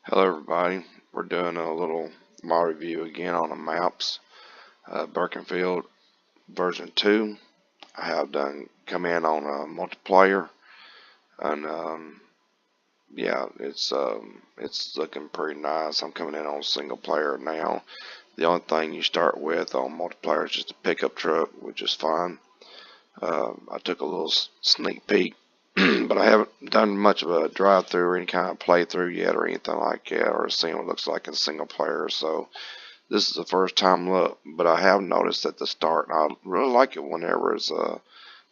Hello everybody, we're doing a little mod review again on the maps, Birkenfeld version 2. I have done come in on a multiplayer and yeah, it's looking pretty nice. I'm coming in on single player now. The only thing you start with on multiplayer is just a pickup truck, which is fine. I took a little sneak peek, but I haven't done much of a drive-through or any kind of playthrough yet or anything like that, or seen what it looks like in single player. So this is the first time look, but I have noticed at the start, and I really like it whenever it's a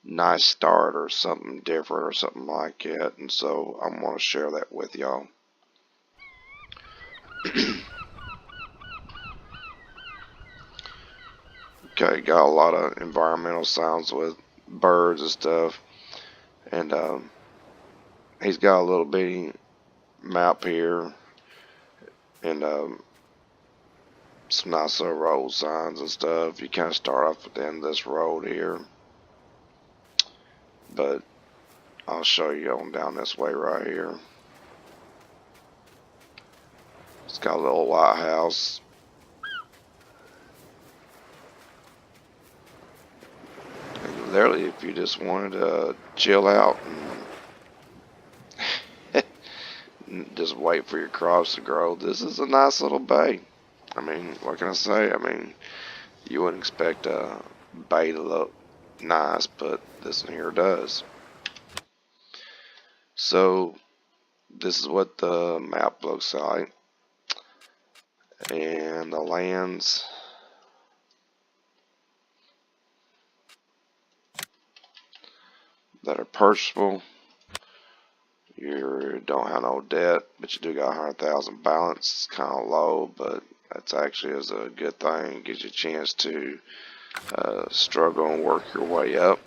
nice start or something different or something like that, and so I want to share that with y'all. Okay, got a lot of environmental sounds with birds and stuff, and he's got a little bitty map here, and some nice little road signs and stuff. You kind of start off at the end of this road here, but I'll show you on down this way right here. It's got a little lighthouse. And literally, if you just wanted to chill out and just wait for your crops to grow, this is a nice little bay. I mean, what can I say? I mean, you wouldn't expect a bay to look nice, but this one here does. So this is what the map looks like, and the lands that are purchasable. You don't have no debt, but you do got 100,000 balance. It's kind of low, but that's actually is a good thing. It gives you a chance to struggle and work your way up.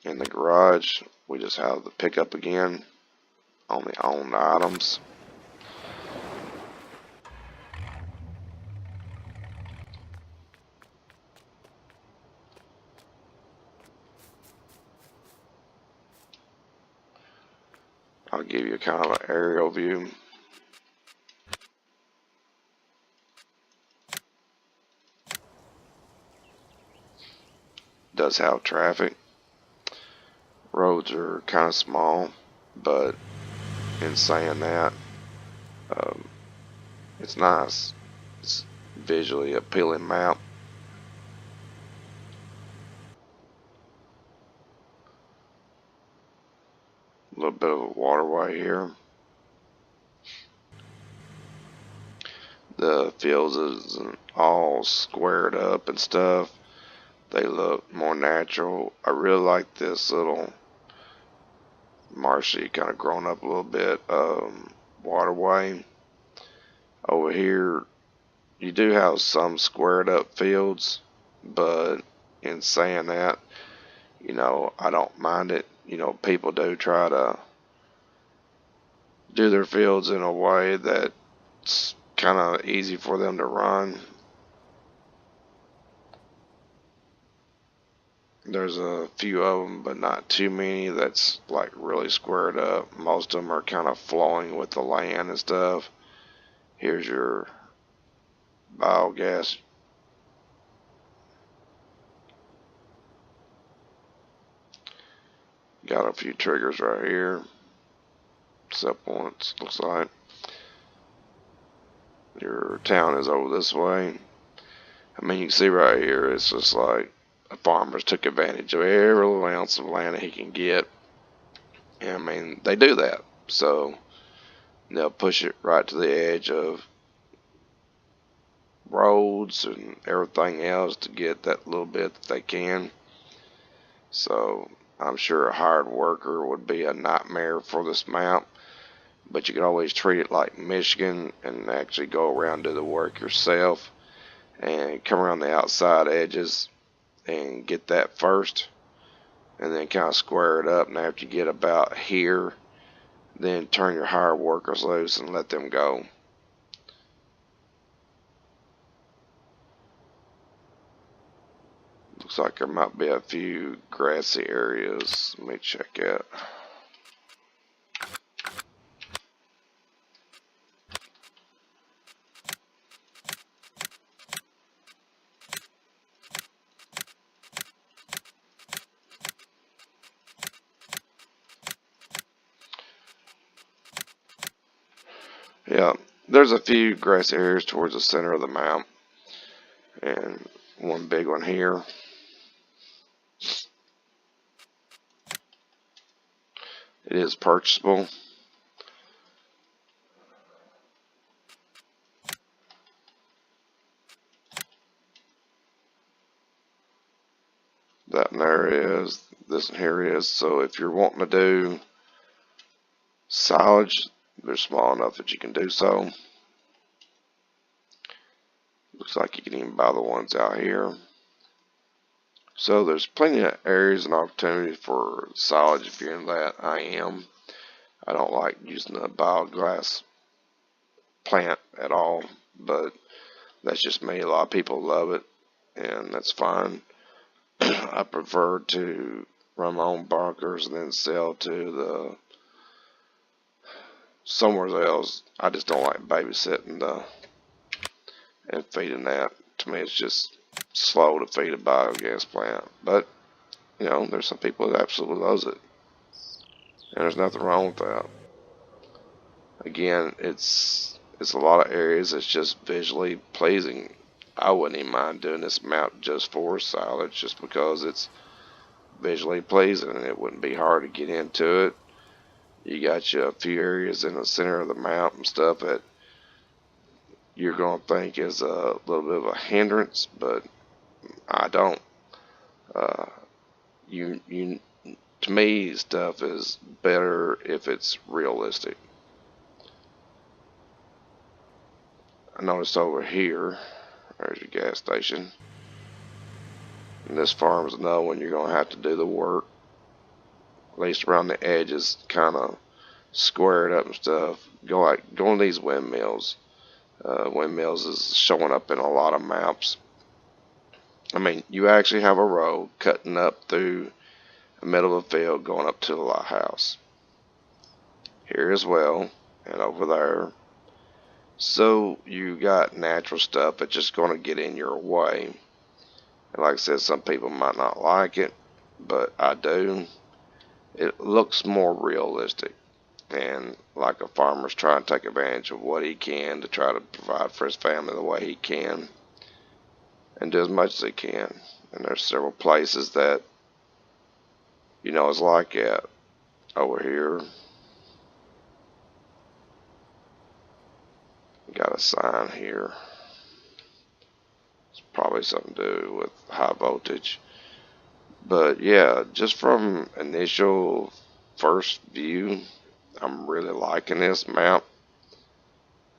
In the garage, we just have the pickup again on the owned items. I'll give you kind of an aerial view. Does have traffic. Roads are kind of small, but in saying that, it's nice. It's visually appealing map. A little bit of a waterway here. The fields isn't all squared up and stuff. They look more natural. I really like this little marshy, kind of grown up a little bit waterway. Over here, you do have some squared up fields, but in saying that, you know, I don't mind it. You know, people do try to do their fields in a way that's kind of easy for them to run. There's a few of them, but not too many that's like really squared up. Most of them are kind of flowing with the land and stuff. Here's your biogas. Got a few triggers right here. Set points, looks like. Your town is over this way. I mean, you can see right here, it's just like the farmers took advantage of every little ounce of land that he can get. And I mean, they do that. So they'll push it right to the edge of roads and everything else to get that little bit that they can. So I'm sure a hired worker would be a nightmare for this map, but you can always treat it like Michigan and actually go around and do the work yourself and come around the outside edges and get that first, and then kind of square it up. And after you get about here, then turn your hired workers loose and let them go. Looks like there might be a few grassy areas. Let me check out. There's a few grass areas towards the center of the map, and one big one here. It is purchasable. That one there is. This one here is. So if you're wanting to do silage, they're small enough that you can do so. Looks like you can even buy the ones out here. So there's plenty of areas and opportunities for silage if you're in that. I am. I don't like using the bioglass plant at all, but that's just me. A lot of people love it, and that's fine. I prefer to run my own bunkers and then sell to the somewhere else. I just don't like babysitting and feeding that. To me, it's just slow to feed a biogas plant. But you know, there's some people that absolutely loves it, and there's nothing wrong with that. Again, it's a lot of areas that's just visually pleasing. I wouldn't even mind doing this map just for silage, just because it's visually pleasing and it wouldn't be hard to get into it. You got you a few areas in the center of the map and stuff that you're going to think is a little bit of a hindrance, but I don't. Uh, to me, stuff is better if it's realistic. I noticed over here, there's your gas station. And this farm's another one you're going to have to do the work. At least around the edges, kind of square it up and stuff. Go on these windmills. Windmills is showing up in a lot of maps. I mean, you actually have a road cutting up through the middle of the field going up to the lighthouse. Here as well, and over there. So you got natural stuff that's just going to get in your way. And like I said, some people might not like it, but I do. It looks more realistic. And like a farmer's trying to take advantage of what he can to try to provide for his family the way he can. And do as much as he can. And there's several places that, you know, is like that. Over here, got a sign here. It's probably something to do with high voltage. But yeah, just from initial first view, I'm really liking this map.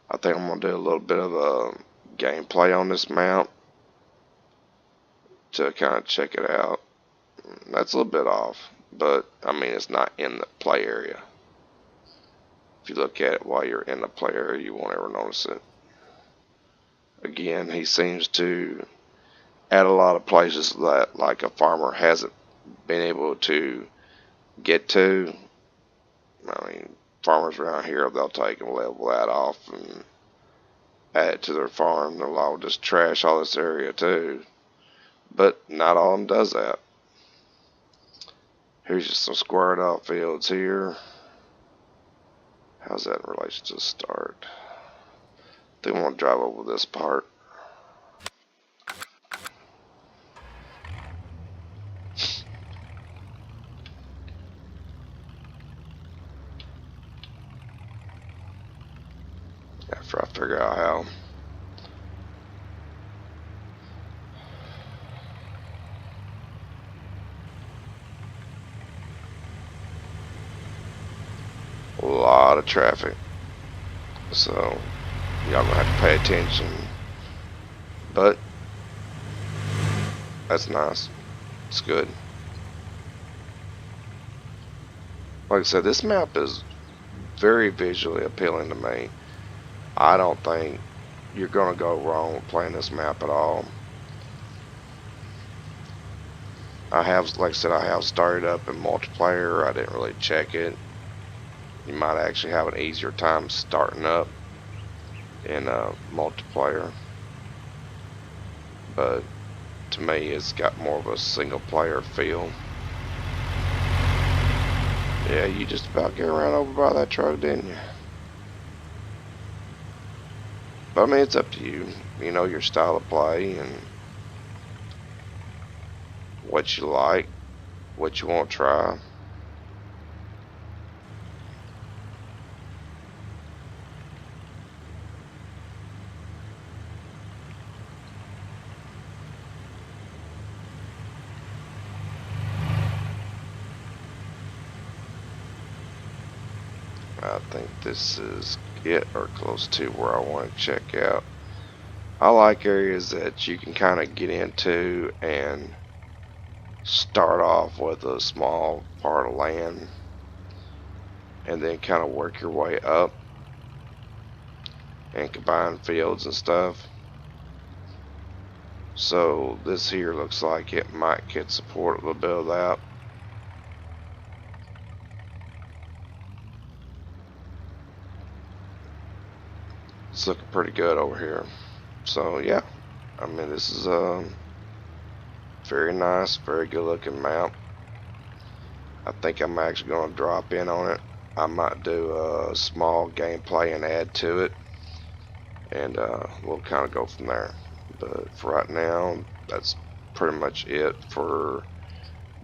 I think I'm going to do a little bit of a gameplay on this map to kind of check it out. That's a little bit off, but I mean, it's not in the play area. If you look at it while you're in the play area, you won't ever notice it. Again, he seems to add a lot of places that like a farmer hasn't been able to get to. I mean, farmers around here, they'll take and level that off and add it to their farm. They'll all just trash all this area too. But not all of them does that. Here's just some squared out fields here. How's that in relation to the start? I think I want to drive over this part. After I figure out how. A lot of traffic. So y'all gonna have to pay attention. But that's nice. It's good. Like I said, this map is very visually appealing to me. I don't think you're gonna go wrong with playing this map at all. Like I said, I have started up in multiplayer. I didn't really check it. You might actually have an easier time starting up in multiplayer. But to me, it's got more of a single player feel. Yeah, you just about get around over by that truck, didn't you? But I mean, it's up to you. You know, your style of play and what you like, what you want to try. I think this is it or close to where I want to check out. I like areas that you can kind of get into and start off with a small part of land and then kind of work your way up and combine fields and stuff. So this here looks like it might get support a little bit of that. It's looking pretty good over here. So yeah, I mean, this is a very nice, very good looking map. I think I'm actually going to drop in on it. I might do a small gameplay and add to it, and we'll kind of go from there. But for right now, that's pretty much it for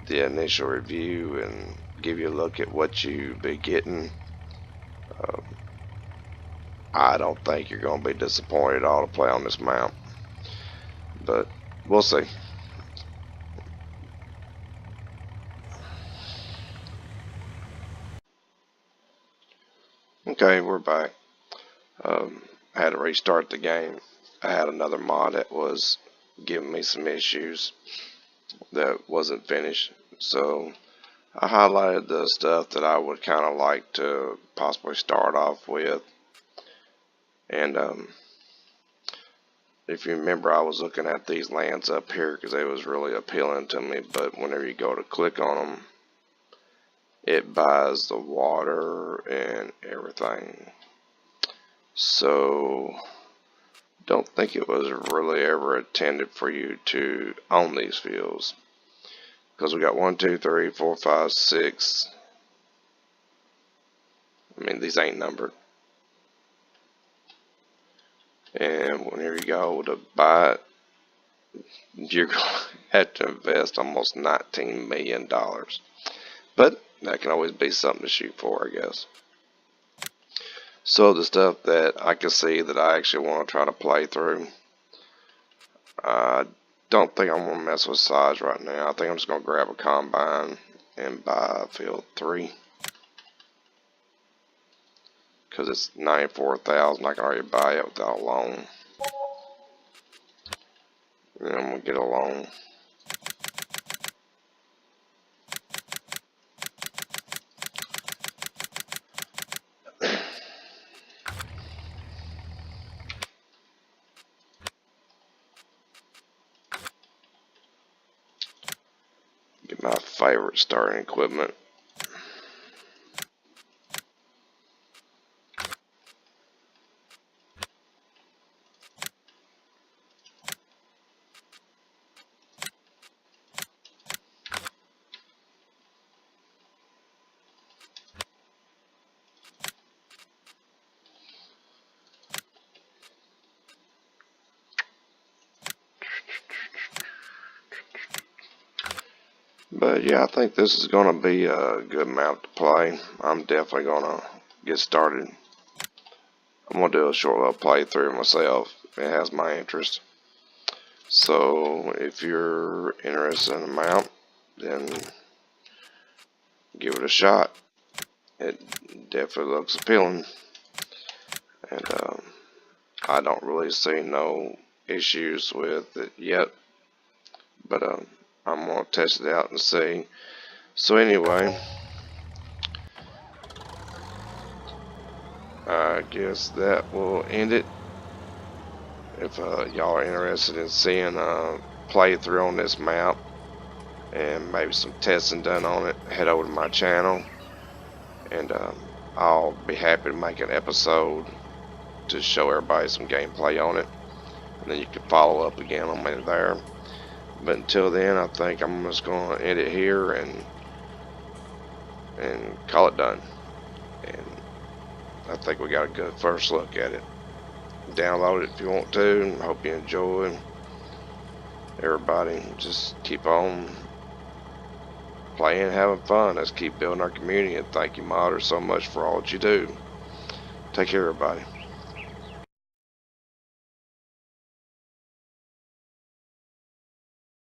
the initial review and give you a look at what you be getting. Um, I don't think you're going to be disappointed at all to play on this map, but we'll see. Okay, we're back. I had to restart the game. I had another mod that was giving me some issues that wasn't finished. So I highlighted the stuff that I would kind of like to possibly start off with. And if you remember, I was looking at these lands up here because they was really appealing to me. But whenever you go to click on them, it buys the water and everything. So don't think it was really ever intended for you to own these fields. Because we got 1, 2, 3, 4, 5, 6. I mean, these ain't numbered. And whenever you go to buy it, you're going to have to invest almost $19 million. But that can always be something to shoot for, I guess. So the stuff that I can see that I actually want to try to play through, I don't think I'm going to mess with size right now. I think I'm just going to grab a combine and buy field 3. Because it's 94,000, I can already buy it without a loan. And I'm going to get a loan. Get my favorite starting equipment. But yeah, I think this is going to be a good map to play. I'm definitely going to get started. I'm going to do a short little playthrough myself. It has my interest. So if you're interested in the map, then give it a shot. It definitely looks appealing. And I don't really see no issues with it yet. But I'm going to test it out and see. So anyway, I guess that will end it. If y'all are interested in seeing a playthrough on this map and maybe some testing done on it, head over to my channel and I'll be happy to make an episode to show everybody some gameplay on it, and then you can follow up again on me there. But until then, I think I'm just going to end it here and call it done. And I think we got a good first look at it. Download it if you want to. Hope you enjoy. Everybody, just keep on playing, having fun. Let's keep building our community. And thank you, modders, so much for all that you do. Take care, everybody.